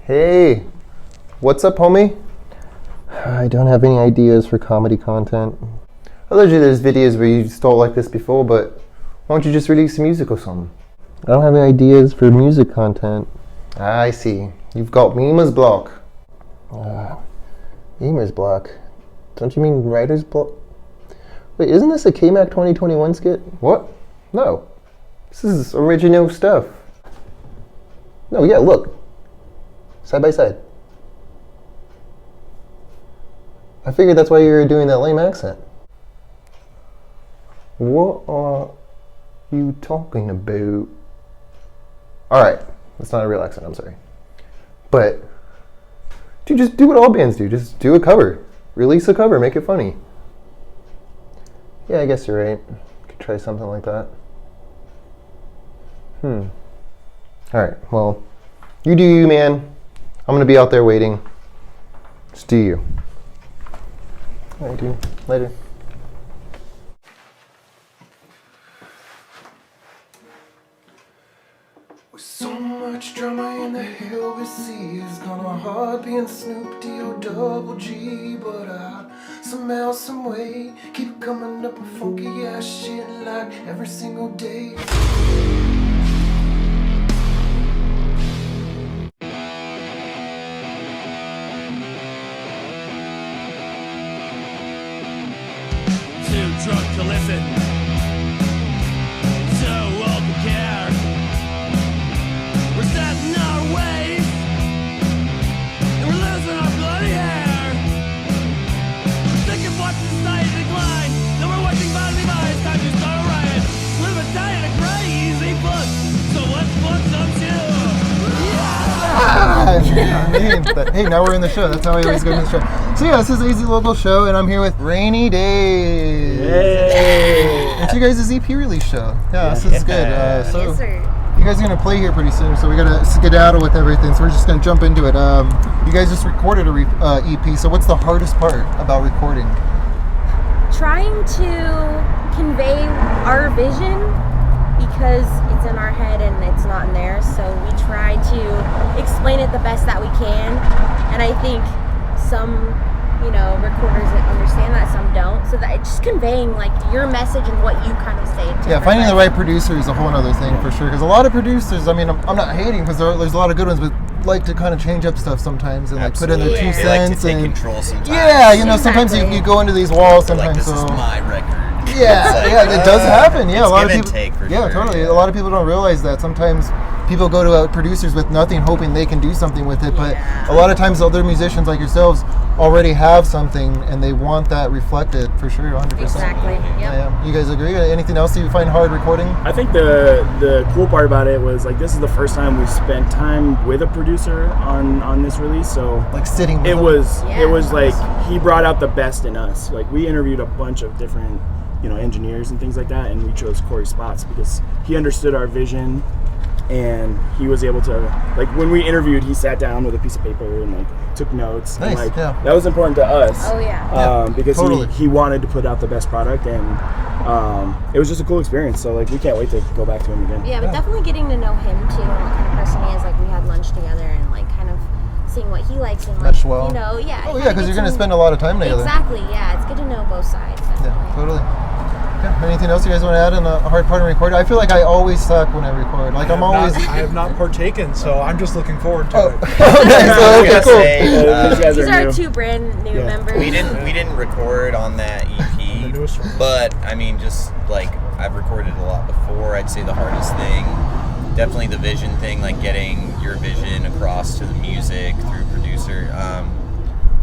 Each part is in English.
Hey, what's up, homie? I don't have any ideas for comedy content. Allegedly, there's videos where you stole like this before, but why don't you just release some music or something? I don't have any ideas for music content. I see. You've got memer's block. Memer's block? Don't you mean writer's block? Wait, isn't this a KMAC 2021 skit? What? No. This is original stuff. No, yeah, look. Side by side. I figured that's why you were doing that lame accent. What are you talking about? Alright, that's not a real accent, I'm sorry. But, dude, just do what all bands do. Just do a cover. Release a cover, make it funny. Yeah, I guess you're right. Could try something like that. Alright, well, you do you, man. I'm gonna be out there waiting. Just do you. Alright, dude. Later. With so much drama in the hill we see, it's gonna hard being Snoop D-O-double-G, but I somehow, someway keep coming up with funky ass shit like every single day. Too drunk to listen, too old to care. We're set in our ways, and we're losing our bloody hair. We're sick of watching society decline. Now we're watching bodily minds, time to start a riot. Live a diet of crazy books, so let's put some chill. Hey, now we're in the show. That's how I always go to the show. So yeah, this is Easy Local Show, and I'm here with Rainy Days. Hey! It's you guys' EP release show. Yeah, this is good. So Yes, sir. you guys are gonna play here pretty soon, so we gotta skedaddle with everything. So we're just gonna jump into it. You guys just recorded a EP. So what's the hardest part about recording? Trying to convey our vision because it's in our head and it's not in theirs. So we try to explain it the best that we can. And I think some, recorders that understand that, some don't. So that it's just conveying like your message and what you kind of say. To Yeah, finding the everybody. right producer is a whole other thing for sure. Because a lot of producers, I mean, I'm not hating because there's a lot of good ones, but like to kind of change up stuff sometimes and like put in their Absolutely. 2 They like to cents take and control sometimes. yeah, sometimes Exactly. you go into these walls They're like, sometimes. this is So my record. yeah, It's yeah, like, it does happen. Yeah, it's a lot of give and people. take for Yeah, sure, totally. yeah. A lot of people don't realize that sometimes people go to producers with nothing, hoping they can do something with it. But Yeah. a lot of times, other musicians like yourselves already have something, and they want that reflected for sure, 100%. Exactly. Yep. Yeah. You guys agree? Anything else that you find hard recording? I think the cool part about it was like this is the first time we spent time with a producer on this release, so Like sitting. it was Yeah. it was like he brought out the best in us. Like we interviewed a bunch of different engineers and things like that, and we chose Corey Spots because he understood our vision and he was able to, like, when we interviewed, he sat down with a piece of paper and like took notes. And, Nice, like yeah. that was important to us. Oh, yeah. Because totally. he wanted to put out the best product, and it was just a cool experience. So like we can't wait to go back to him again. Yeah, but definitely getting to know him too and what kind of person he is. Like we had lunch together and like kind of seeing what he likes and like Mesh well. yeah. Oh kinda yeah, because you're get gonna to- spend a lot of time together. Exactly. Yeah, it's good to know both sides. Yeah, Definitely. totally. Yeah. Anything else you guys want to add on the hard part of recording? I feel like I always suck when I record. Like I'm always. I have not partaken, so I'm just looking forward to Oh, it. nice. I was Okay, gonna cool. say, These guys These are are new. 2 brand new Yeah. members. we didn't record on that The EP, newest one. but I mean, just like I've recorded a lot before. I'd say the hardest thing, definitely the vision thing, like getting your vision across to the music through producer.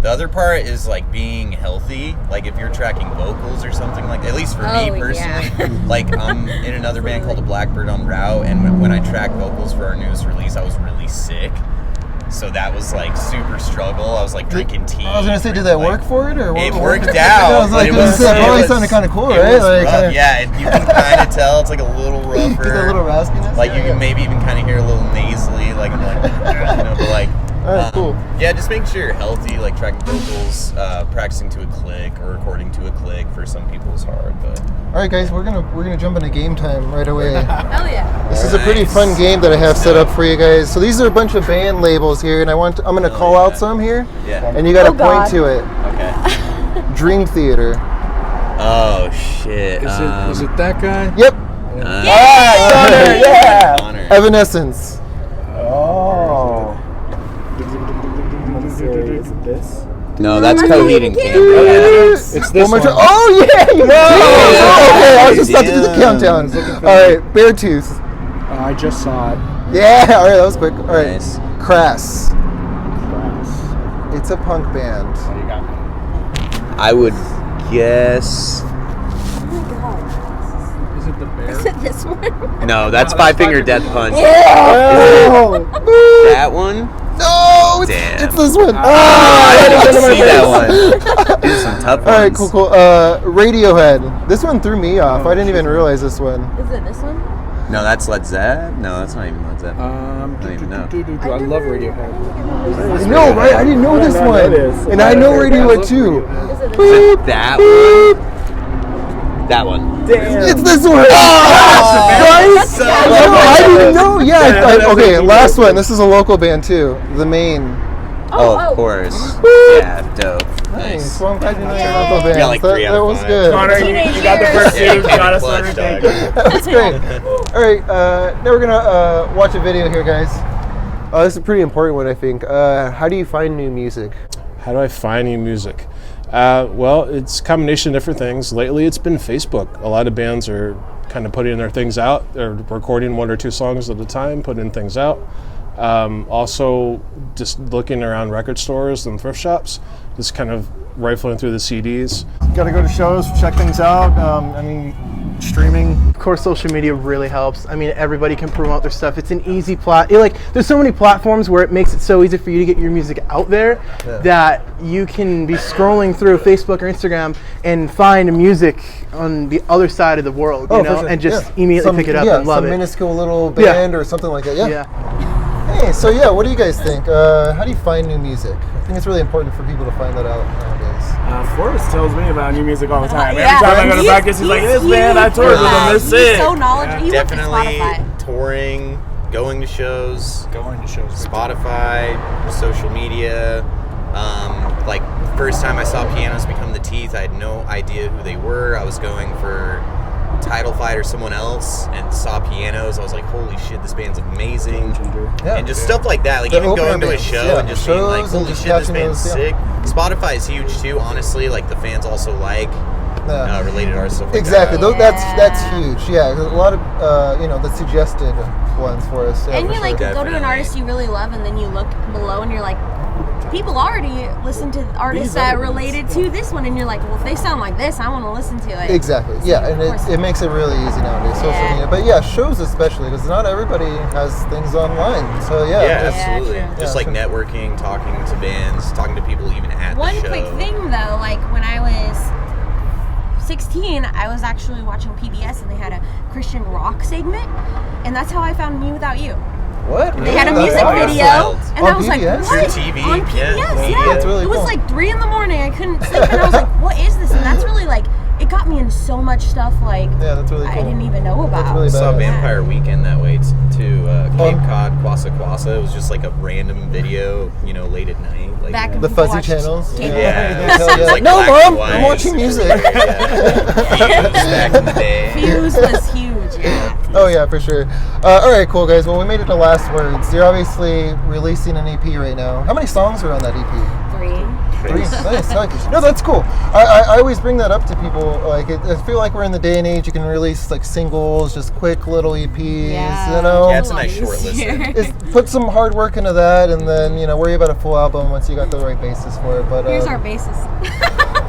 The other part is like being healthy. Like if you're tracking vocals or something like, at least for Oh, me personally, yeah. like I'm in another band called The Blackbird on Route, and when I tracked vocals for our newest release, I was really sick. So that was like super struggle. I was like drinking tea. I was gonna say, did that work for it or what? It what- worked Yeah, out. I was like, but it probably sounded kind of cool, it right? was Like, rough. Yeah, and you can kind of tell it's like a little rougher. Just a little raspiness. Like yeah, you can maybe even kind of hear a little nasally, like I'm like, but like All right, cool. Yeah, just making sure you're healthy, like tracking vocals, practicing to a click or recording to a click for some people is hard, but All right, guys, we're gonna jump into game time right away. Hell yeah. This is a pretty fun game that I have set up for you guys. So these are a bunch of band labels here, and I'm gonna call out some here, yeah. and you gotta Oh, point God. to it. Okay. Dream Theater. Oh shit. Is it that guy? Yep. Yeah. Honor. Evanescence. Oh. Is it this? No, that's Coheed and It's It's this one. one. Oh yeah, you okay, I was just about to do the Damn. countdown. All right, Beartooth. I just saw it. Yeah. All right, that was quick. All right, Nice. Crass. Crass. It's a punk band. Oh, you got me. I would guess. Is it the bear? Is it this one? No, that's Five Finger Death Punch. Oh, That one? no, Damn. it's this one. I Ah, didn't see that one. These are some tough ones. All right, cool. Radiohead. This one threw me off. I didn't even realize this one. Is it this one? No, that's Led Zepp. No, that's not even Led Zepp. I don't even know. I love Radiohead. I know, right? I didn't know this I know one. this. And I know Radiohead too. Is it this Is one? it that one? That one. It's this one. That's So I didn't know. Yeah. Okay, last one. This is a local band too. The Main. Oh, of course. Yeah, dope. Nice. Well, I'm glad you know your local bands. got like 3 out that of was 5. good. Connor, you got the first Yeah, two. Got us clutch, everything. dog. That's great. All right, now we're gonna watch a video here, guys. This is a pretty important one, I think. How do you find new music? How do I find new music? Well, it's a combination of different things. Lately, it's been Facebook. A lot of bands are kind of putting their things out. They're recording 1 or 2 songs at a time, putting things out. Also, just looking around record stores and thrift shops, just kind of rifling through the CDs. Got to go to shows, check things out. I mean, streaming. Of course, social media really helps. I mean, everybody can promote their stuff. It's an easy there's so many platforms where it makes it so easy for you to get your music out there that you can be scrolling through Facebook or Instagram and find music on the other side of the world, you know, for sure. and just Yeah. immediately pick it up and love some it. minuscule little Yeah. band or something like that. Yeah. Hey, so yeah, what do you guys think? How do you find new music? I think it's really important for people to find that out nowadays. Forrest tells me about new music all the time. Yeah. Every time I go to He's- practice, he's like, he's "This band, I huge toured for with that. them. This He's is so knowledgeable. He went to Definitely Spotify. touring, going to shows, Going to shows. Spotify, social media. Like first time I saw Pianos Become the Teeth, I had no idea who they were. I was going for Title Fight or someone else and saw Pianos. I was like, holy shit, this band's amazing. Yeah. And just stuff like that, like The even opener going to a bands, show yeah, and just being like, shows and holy just shit, this catching band's those, yeah. sick. Spotify is huge too, honestly. Like the fans also like Yeah. related artists, stuff like Exactly. that. That's huge. Yeah, 'cause a lot of the suggested ones for us. Yeah, And for you like sure. go to an Definitely. artist you really love, and then you look below, and you're like, people already listen to artists that related to this one, and you're like, well, if they sound like this, I want to listen to it. Exactly. Yeah, and Of course. it makes it really easy nowadays. Social Yeah. media, but yeah, shows especially because not everybody has things online. So yeah, Yeah, just- absolutely. true. Just Yeah, like sure. networking, talking to bands, talking to people even at One the show. quick thing though, like when I was 16, I was actually watching PBS, and they had a Christian rock segment, and that's how I found Me Without You. What? They had a Really? music That's video, wild. and On I was like, PBS? what? Through TV? On Yeah. PBS, yeah. That's really it was cool. like 3 in the morning. I couldn't sleep, and I was like, what is this? And that's really like, it got me into so much stuff like Yeah, that's really cool. I didn't even know about. That's really I saw badass. Vampire Weekend that way too. Cape Oh. Cod, Kwasa Kwasa. It was just like a random video, late at night. Like, Back The we fuzzy watched channels. Cape Yeah. Hell It's yeah. like No, black and Mom, white. I'm watching music. Yeah. Back in the day. Fuse was huge, yeah. Oh yeah, for sure. All right, cool guys. Well, we made it to Last Words. You're obviously releasing an EP right now. How many songs are on that EP? 3. 3. Nice. No, that's cool. I always bring that up to people. Like, I feel like we're in the day and age you can release like singles, just quick little EPs. Yeah. You know. Yeah, it's a nice short listen. Is put some hard work into that, and then worry about a full album once you got the right basis for it. But Here's our basis.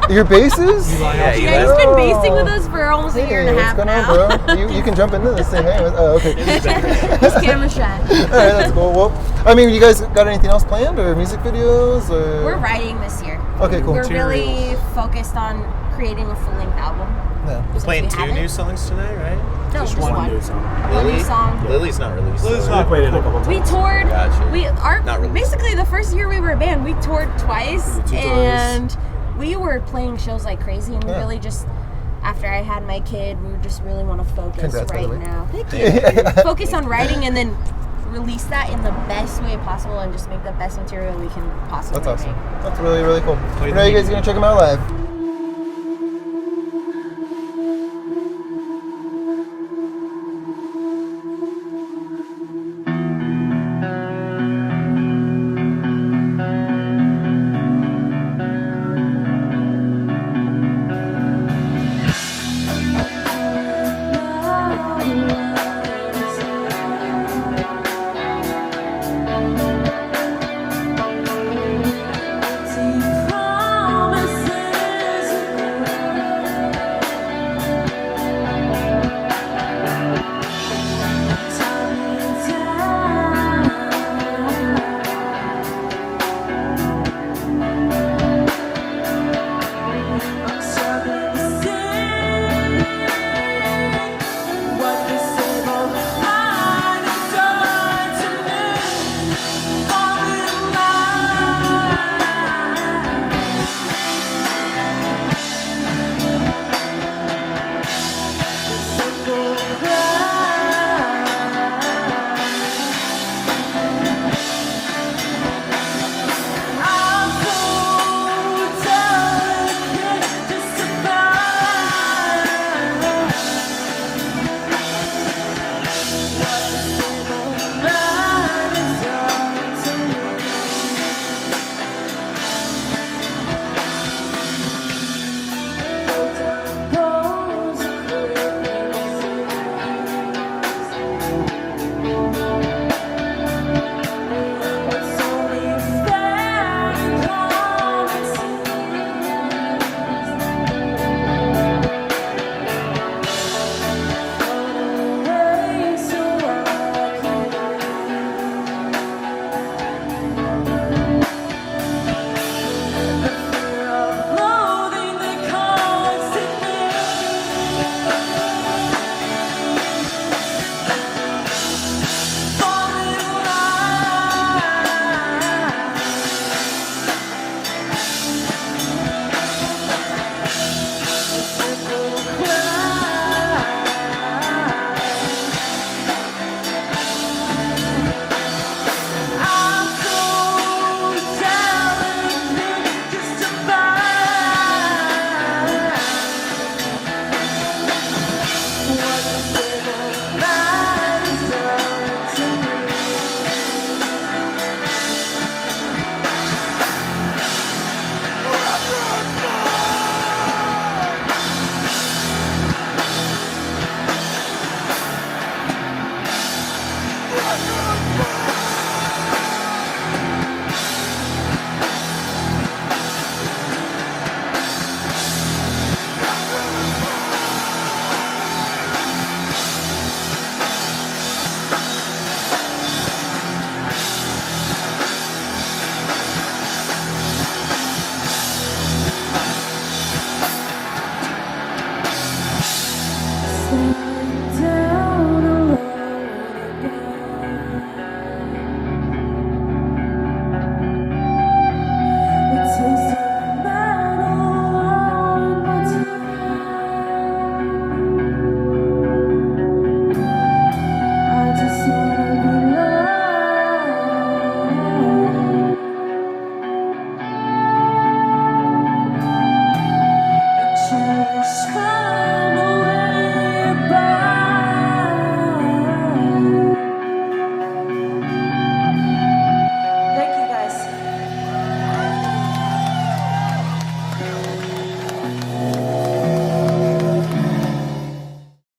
your basis. Yeah, you Yeah, like- he's been basing with us for almost a year and a Hey, half what's going now. on, bro? You can jump into this thing. Hey, okay. He's camera shy. All right, that's cool. Well, I mean, you guys got anything else planned, or music videos, or? We're writing this year. Okay, cool. We're really focused on creating a full-length album. Yeah. We're playing we 2 haven't? new songs tonight, right? No, just one. new song. One new song. Lily's not released. We played it a couple times. We toured. Gotcha. Not released. Basically the first year we were a band, we toured twice, We did 2 tours. and we were playing shows like crazy, and we Yeah. really just. After I had my kid, we just really want to focus Congrats, by the right way. now. Thank you. Focus on writing and then release that in the best way possible and just make the best material we can possibly That's awesome. make. That's really, really cool. When are you guys going to check them out live?